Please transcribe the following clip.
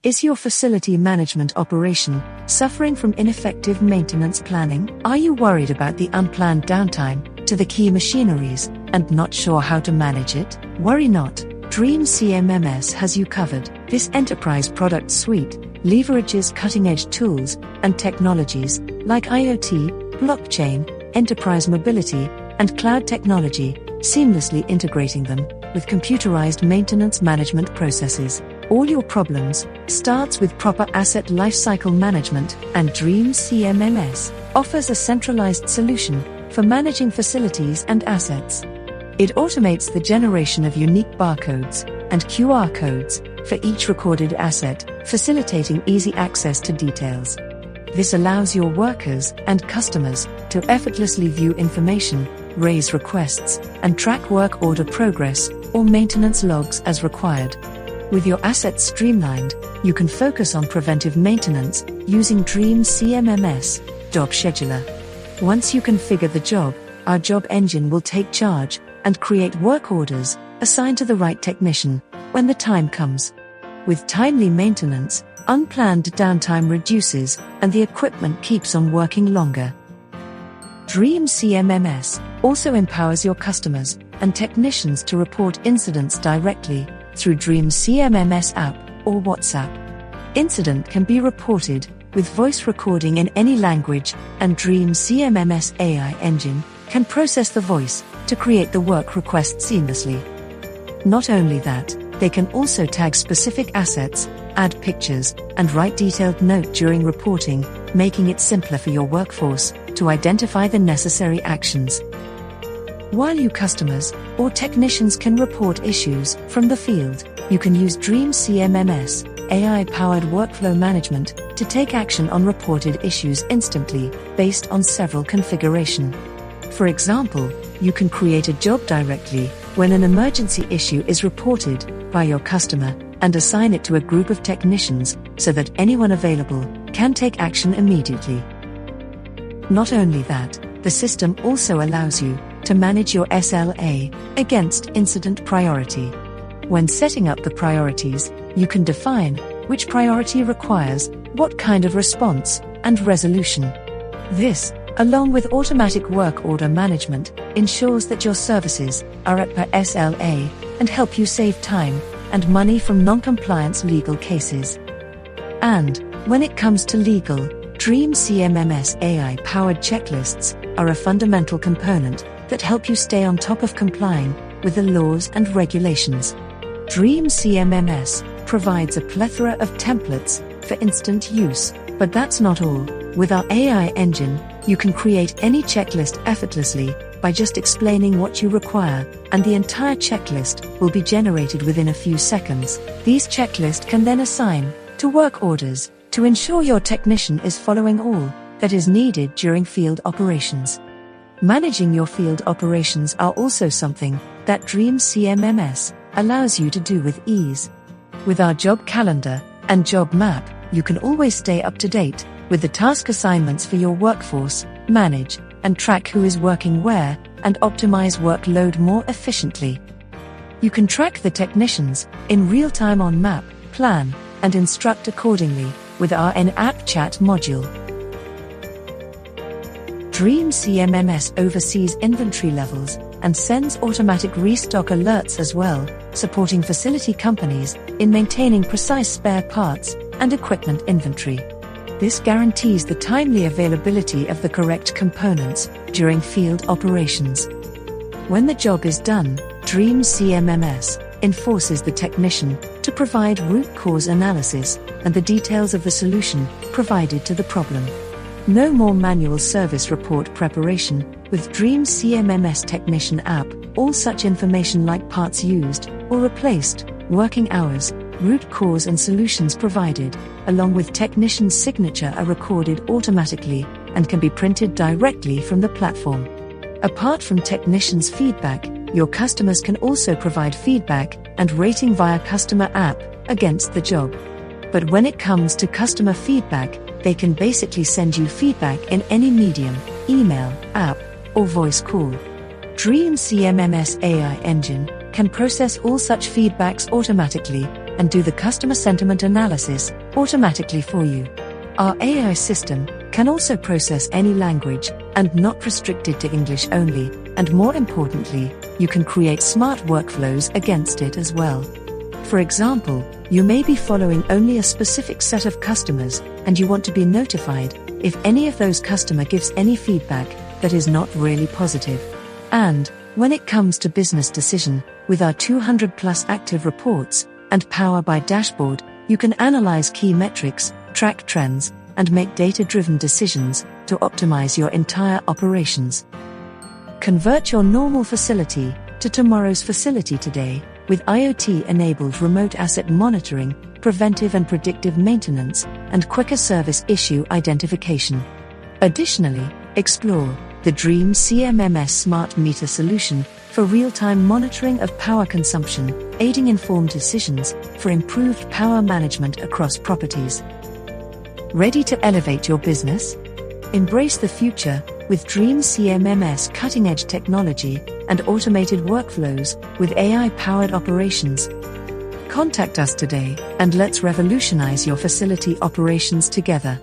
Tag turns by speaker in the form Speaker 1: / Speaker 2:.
Speaker 1: Is your facility management operation suffering from ineffective maintenance planning? Are you worried about the unplanned downtime to the key machineries and not sure how to manage it? Worry not, DreamzCMMS has you covered. This enterprise product suite leverages cutting-edge tools and technologies like IoT, blockchain, enterprise mobility, and cloud technology, seamlessly integrating them with computerized maintenance management processes. All your problems starts with proper asset lifecycle management, and DreamzCMMS offers a centralized solution for managing facilities and assets. It automates the generation of unique barcodes and QR codes for each recorded asset, facilitating easy access to details. This allows your workers and customers to effortlessly view information, raise requests, and track work order progress or maintenance logs as required. With your assets streamlined, you can focus on preventive maintenance using DreamzCMMS Job Scheduler. Once you configure the job, our job engine will take charge and create work orders assigned to the right technician when the time comes. With timely maintenance, unplanned downtime reduces and the equipment keeps on working longer. DreamzCMMS also empowers your customers and technicians to report incidents directly through DreamzCMMS app or WhatsApp. Incident can be reported with voice recording in any language, and DreamzCMMS AI engine can process the voice to create the work request seamlessly. Not only that, they can also tag specific assets, add pictures, and write detailed note during reporting, making it simpler for your workforce to identify the necessary actions. While you customers or technicians can report issues from the field, you can use DreamzCMMS AI-powered workflow management to take action on reported issues instantly, based on several configuration. For example, you can create a job directly when an emergency issue is reported by your customer and assign it to a group of technicians so that anyone available can take action immediately. Not only that, the system also allows you to manage your SLA against incident priority. When setting up the priorities, you can define which priority requires what kind of response and resolution. This, along with automatic work order management, ensures that your services are at per SLA and help you save time and money from non-compliance legal cases. And when it comes to legal, DreamzCMMS AI-powered checklists are a fundamental component that help you stay on top of complying with the laws and regulations. DreamzCMMS provides a plethora of templates for instant use, but that's not all. With our AI engine, you can create any checklist effortlessly by just explaining what you require, and the entire checklist will be generated within a few seconds. These checklists can then assign to work orders to ensure your technician is following all that is needed during field operations. Managing your field operations are also something that DreamzCMMS allows you to do with ease. With our job calendar and job map, you can always stay up to date with the task assignments for your workforce, manage and track who is working where, and optimize workload more efficiently. You can track the technicians in real time on map, plan, and instruct accordingly with our in-app chat module. DreamzCMMS oversees inventory levels and sends automatic restock alerts as well, supporting facility companies in maintaining precise spare parts and equipment inventory. This guarantees the timely availability of the correct components during field operations. When the job is done, DreamzCMMS enforces the technician to provide root cause analysis and the details of the solution provided to the problem. No more manual service report preparation. With DreamzCMMS Technician app, all such information like parts used or replaced, working hours, root cause and solutions provided, along with technician's signature are recorded automatically and can be printed directly from the platform. Apart from technician's feedback, your customers can also provide feedback and rating via customer app against the job. But when it comes to customer feedback, they can basically send you feedback in any medium, email, app, or voice call. DreamzCMMS AI engine can process all such feedbacks automatically, and do the customer sentiment analysis automatically for you. Our AI system can also process any language and not restricted to English only, and more importantly, you can create smart workflows against it as well. For example, you may be following only a specific set of customers, and you want to be notified if any of those customers gives any feedback that is not really positive. And when it comes to business decision, with our 200+ active reports and Power BI dashboard, you can analyze key metrics, track trends, and make data-driven decisions to optimize your entire operations. Convert your normal facility to tomorrow's facility today with IoT-enabled remote asset monitoring, preventive and predictive maintenance, and quicker service issue identification. Additionally, explore the DreamzCMMS smart meter solution for real-time monitoring of power consumption, aiding informed decisions for improved power management across properties. Ready to elevate your business? Embrace the future with DreamzCMMS cutting-edge technology and automated workflows with AI-powered operations. Contact us today and let's revolutionize your facility operations together.